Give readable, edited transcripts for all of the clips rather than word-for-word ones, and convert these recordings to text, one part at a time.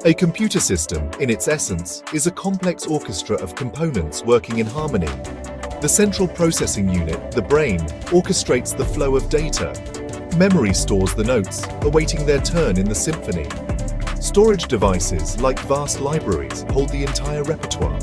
A computer system, in its essence, is a complex orchestra of components working in harmony. The central processing unit, the brain, orchestrates the flow of data. Memory stores the notes, awaiting their turn in the symphony. Storage devices, like vast libraries, hold the entire repertoire.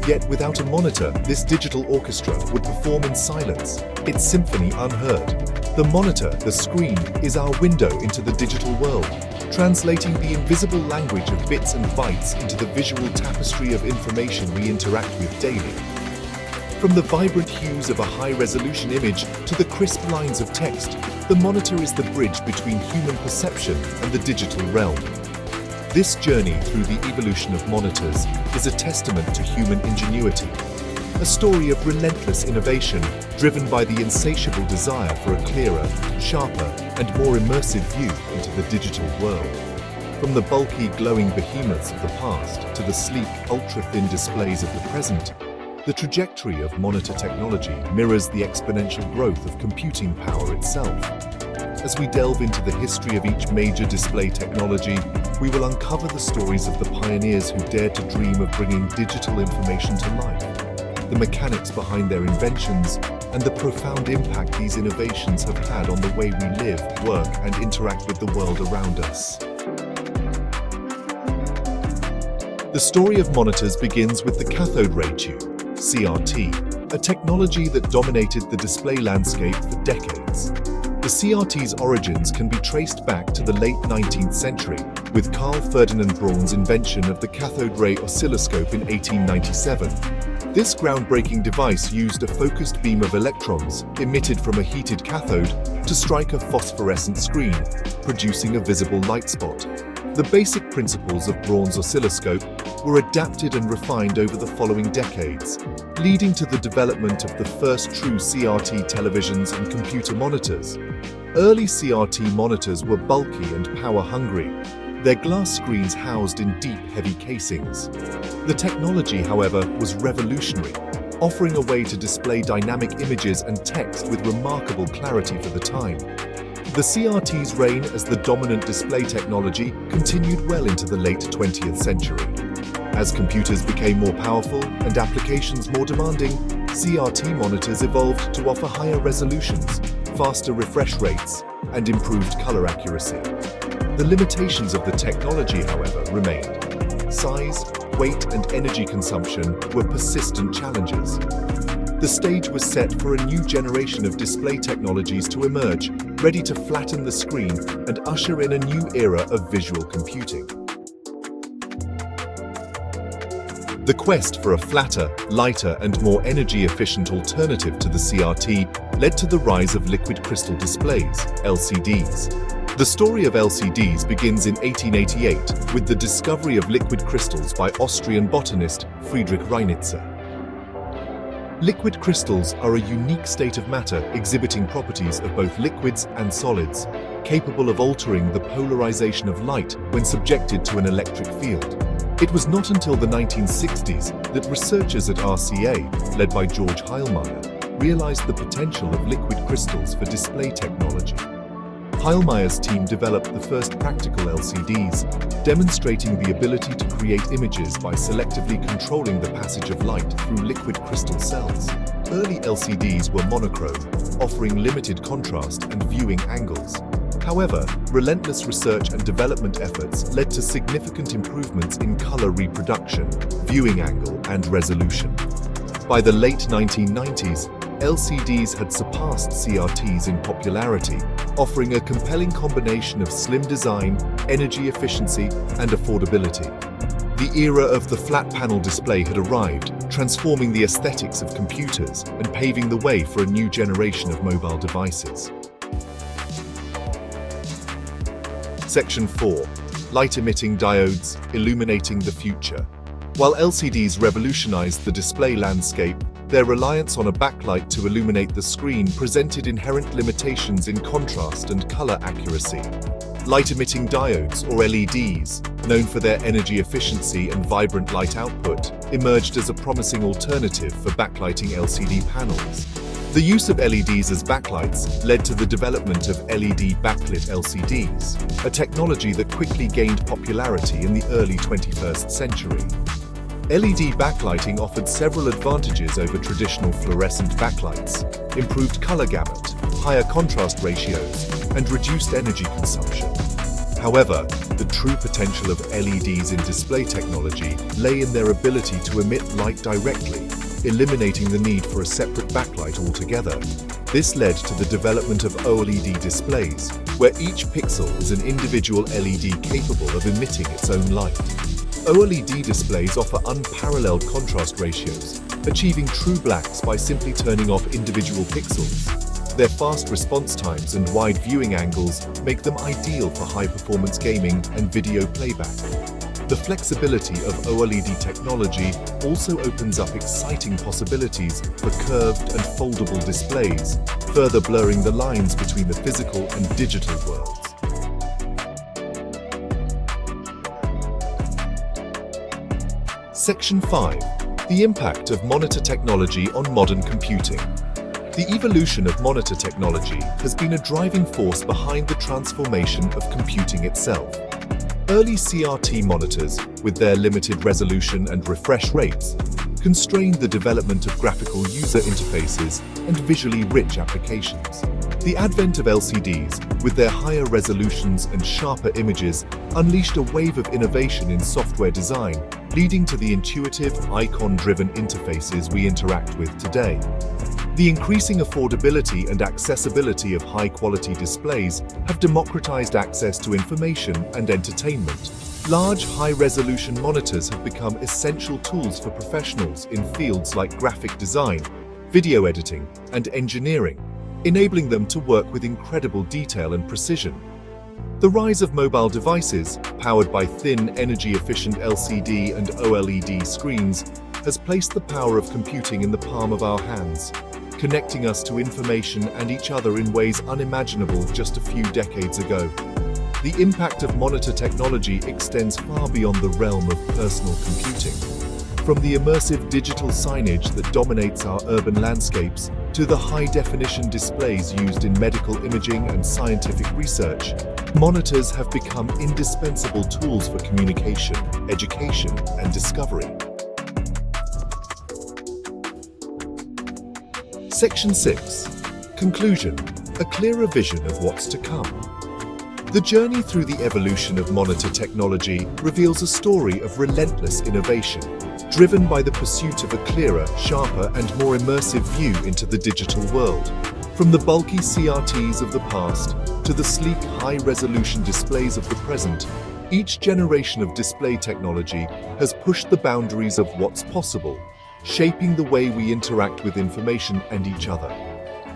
Yet without a monitor, this digital orchestra would perform in silence, its symphony unheard. The monitor, the screen, is our window into the digital world, translating the invisible language of bits and bytes into the visual tapestry of information we interact with daily. From the vibrant hues of a high-resolution image to the crisp lines of text, the monitor is the bridge between human perception and the digital realm. This journey through the evolution of monitors is a testament to human ingenuity, a story of relentless innovation driven by the insatiable desire for a clearer, sharper, and more immersive view into the digital world. From the bulky, glowing behemoths of the past to the sleek, ultra-thin displays of the present, the trajectory of monitor technology mirrors the exponential growth of computing power itself. As we delve into the history of each major display technology, we will uncover the stories of the pioneers who dared to dream of bringing digital information to life, the mechanics behind their inventions, and the profound impact these innovations have had on the way we live, work, and interact with the world around us. The story of monitors begins with the cathode ray tube, CRT, a technology that dominated the display landscape for decades. The CRT's origins can be traced back to the late 19th century, with Carl Ferdinand Braun's invention of the cathode ray oscilloscope in 1897. This groundbreaking device used a focused beam of electrons emitted from a heated cathode to strike a phosphorescent screen, producing a visible light spot. The basic principles of Braun's oscilloscope were adapted and refined over the following decades, leading to the development of the first true CRT televisions and computer monitors. Early CRT monitors were bulky and power-hungry, their glass screens housed in deep, heavy casings. The technology, however, was revolutionary, offering a way to display dynamic images and text with remarkable clarity for the time. The CRT's reign as the dominant display technology continued well into the late 20th century. As computers became more powerful and applications more demanding, CRT monitors evolved to offer higher resolutions, faster refresh rates, and improved color accuracy. The limitations of the technology, however, remained. Size, weight, and energy consumption were persistent challenges. The stage was set for a new generation of display technologies to emerge, ready to flatten the screen and usher in a new era of visual computing. The quest for a flatter, lighter, and more energy-efficient alternative to the CRT led to the rise of liquid crystal displays, LCDs. The story of LCDs begins in 1888 with the discovery of liquid crystals by Austrian botanist Friedrich Reinitzer. Liquid crystals are a unique state of matter exhibiting properties of both liquids and solids, capable of altering the polarization of light when subjected to an electric field. It was not until the 1960s that researchers at RCA, led by George Heilmeyer, realized the potential of liquid crystals for display technology. Heilmeyer's team developed the first practical LCDs, demonstrating the ability to create images by selectively controlling the passage of light through liquid crystal cells. Early LCDs were monochrome, offering limited contrast and viewing angles. However, relentless research and development efforts led to significant improvements in color reproduction, viewing angle, and resolution. By the late 1990s, LCDs had surpassed CRTs in popularity, offering a compelling combination of slim design, energy efficiency, and affordability. The era of the flat panel display had arrived, transforming the aesthetics of computers and paving the way for a new generation of mobile devices. Section 4. Light-emitting diodes, illuminating the future. While LCDs revolutionized the display landscape, their reliance on a backlight to illuminate the screen presented inherent limitations in contrast and color accuracy. Light-emitting diodes, or LEDs, known for their energy efficiency and vibrant light output, emerged as a promising alternative for backlighting LCD panels. The use of LEDs as backlights led to the development of LED backlit LCDs, a technology that quickly gained popularity in the early 21st century. LED backlighting offered several advantages over traditional fluorescent backlights: improved color gamut, higher contrast ratios, and reduced energy consumption. However, the true potential of LEDs in display technology lay in their ability to emit light directly, eliminating the need for a separate backlight altogether. This led to the development of OLED displays, where each pixel is an individual LED capable of emitting its own light. OLED displays offer unparalleled contrast ratios, achieving true blacks by simply turning off individual pixels. Their fast response times and wide viewing angles make them ideal for high-performance gaming and video playback. The flexibility of OLED technology also opens up exciting possibilities for curved and foldable displays, further blurring the lines between the physical and digital worlds. Section 5. The impact of monitor technology on modern computing. The evolution of monitor technology has been a driving force behind the transformation of computing itself. Early CRT monitors, with their limited resolution and refresh rates, constrained the development of graphical user interfaces and visually rich applications. The advent of LCDs, with their higher resolutions and sharper images, unleashed a wave of innovation in software design, leading to the intuitive, icon-driven interfaces we interact with today. The increasing affordability and accessibility of high-quality displays have democratized access to information and entertainment. Large, high-resolution monitors have become essential tools for professionals in fields like graphic design, video editing, and engineering, enabling them to work with incredible detail and precision. The rise of mobile devices, powered by thin, energy-efficient LCD and OLED screens, has placed the power of computing in the palm of our hands, connecting us to information and each other in ways unimaginable just a few decades ago. The impact of monitor technology extends far beyond the realm of personal computing. From the immersive digital signage that dominates our urban landscapes to the high-definition displays used in medical imaging and scientific research, monitors have become indispensable tools for communication, education, and discovery. Section 6. Conclusion. A clearer vision of what's to come. The journey through the evolution of monitor technology reveals a story of relentless innovation, driven by the pursuit of a clearer, sharper, and more immersive view into the digital world. From the bulky CRTs of the past to the sleek, high-resolution displays of the present, each generation of display technology has pushed the boundaries of what's possible, shaping the way we interact with information and each other.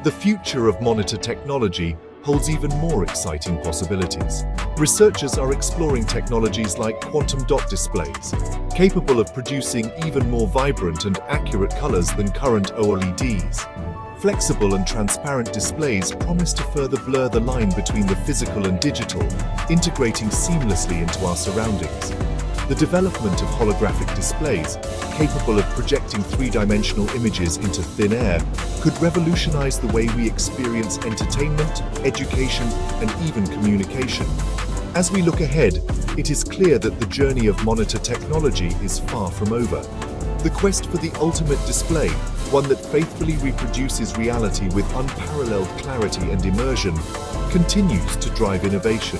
The future of monitor technology holds even more exciting possibilities. Researchers are exploring technologies like quantum dot displays, capable of producing even more vibrant and accurate colors than current OLEDs. Flexible and transparent displays promise to further blur the line between the physical and digital, integrating seamlessly into our surroundings. The development of holographic displays, capable of projecting three-dimensional images into thin air, could revolutionize the way we experience entertainment, education, and even communication. As we look ahead, it is clear that the journey of monitor technology is far from over. The quest for the ultimate display, one that faithfully reproduces reality with unparalleled clarity and immersion, continues to drive innovation.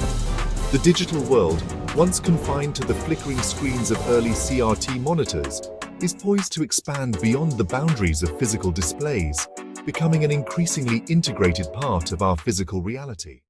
The digital world, once confined to the flickering screens of early CRT monitors, is poised to expand beyond the boundaries of physical displays, becoming an increasingly integrated part of our physical reality.